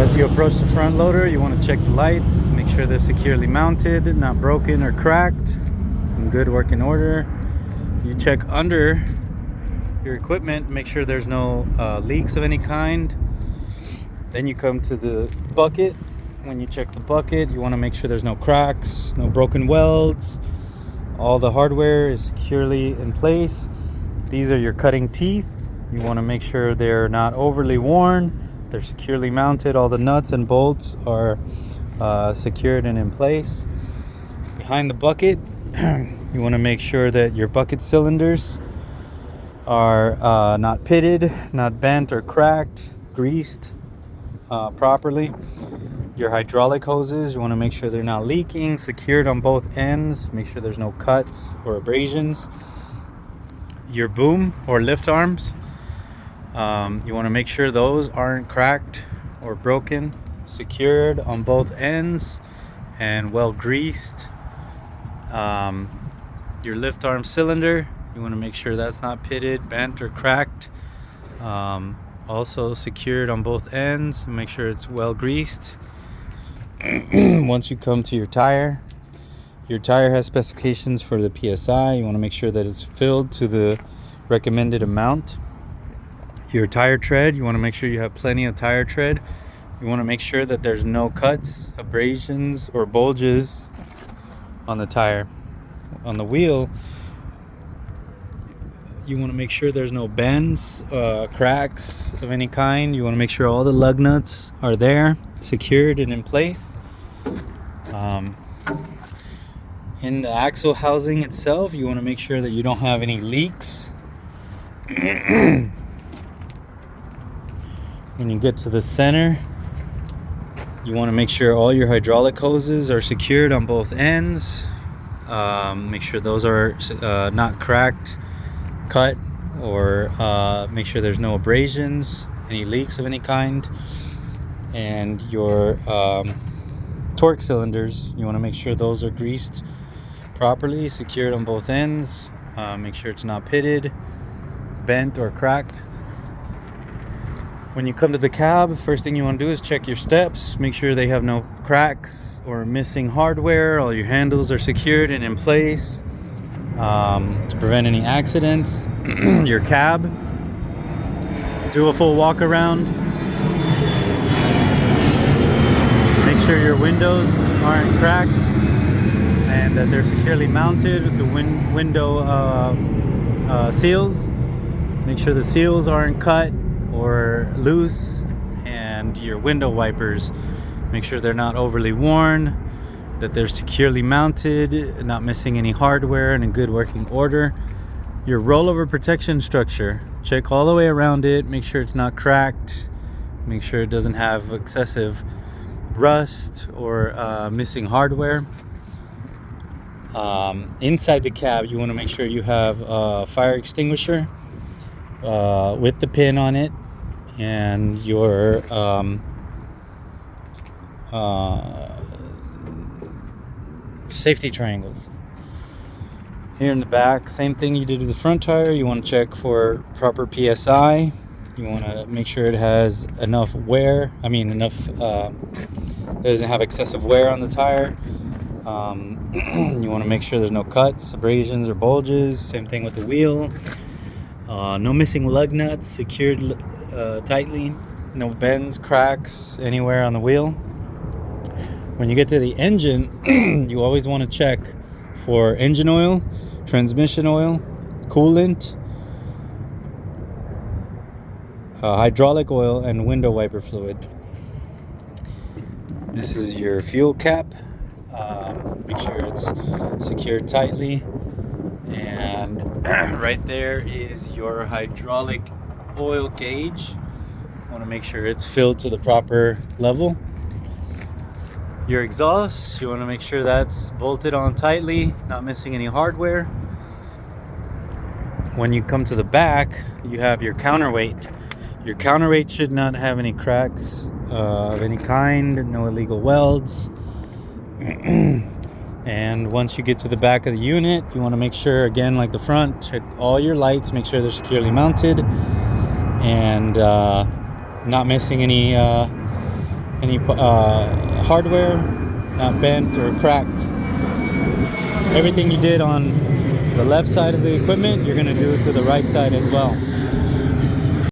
As you approach the front loader, you want to check the lights, make sure they're securely mounted, not broken or cracked, in good working order. You check under your equipment, make sure there's no leaks of any kind. Then you come to the bucket. When you check the bucket, you want to make sure there's no cracks, no broken welds. All the hardware is securely in place. These are your cutting teeth. You want to make sure they're not overly worn. They're securely mounted. All the nuts and bolts are secured and in place. Behind the bucket, you want to make sure that your bucket cylinders are not pitted, not bent or cracked, greased properly. Your hydraulic hoses, you want to make sure they're not leaking, secured on both ends. Make sure there's no cuts or abrasions. Your boom or lift arms, you want to make sure those aren't cracked or broken, secured on both ends and well greased. Your lift arm cylinder, you want to make sure that's not pitted, bent or cracked. Also secured on both ends. Make sure it's well greased. Once you come to your tire has specifications for the PSI. You want to make sure that it's filled to the recommended amount. Your tire tread, you want to make sure you have plenty of tire tread. You want to make sure that there's no cuts, abrasions, or bulges on the tire. On the wheel, you want to make sure there's no bends, cracks of any kind. You want to make sure all the lug nuts are there, secured and in place. In the axle housing itself, you want to make sure that you don't have any leaks. When you get to the center, you want to make sure all your hydraulic hoses are secured on both ends. Make sure those are not cracked, cut, or make sure there's no abrasions, any leaks of any kind. And your torque cylinders, you want to make sure those are greased properly, secured on both ends. Make sure it's not pitted, bent, or cracked. When you come to the cab, first thing you want to do is check your steps. Make sure they have no cracks or missing hardware. All your handles are secured and in place to prevent any accidents. Your cab, do a full walk around. Make sure your windows aren't cracked and that they're securely mounted with the window seals. Make sure the seals aren't cut or loose, and your window wipers, make sure they're not overly worn, that they're securely mounted, not missing any hardware, and in good working order. Your rollover protection structure, check all the way around it, make sure it's not cracked, make sure it doesn't have excessive rust or missing hardware. Inside the cab, you want to make sure you have a fire extinguisher with the pin on it, and your safety triangles. Here in the back, same thing you did with the front tire. You want to check for proper PSI. You want to make sure it has enough wear. It doesn't have excessive wear on the tire. You want to make sure there's no cuts, abrasions, or bulges. Same thing with the wheel. No missing lug nuts, secured tightly. No bends, cracks anywhere on the wheel. When you get to the engine, you always want to check for engine oil, transmission oil, coolant, hydraulic oil, and window wiper fluid. This is your fuel cap. Make sure it's secured tightly. And right there is your hydraulic oil gauge. You want to make sure it's filled to the proper level. Your exhaust, you want to make sure that's bolted on tightly, not missing any hardware. When you come to the back, you have your counterweight. Your counterweight should not have any cracks of any kind, no illegal welds. And once you get to the back of the unit, you want to make sure, again, like the front, check all your lights, make sure they're securely mounted and not missing any any hardware not bent or cracked. Everything you did on the left side of the equipment, you're going to do it to the right side as well.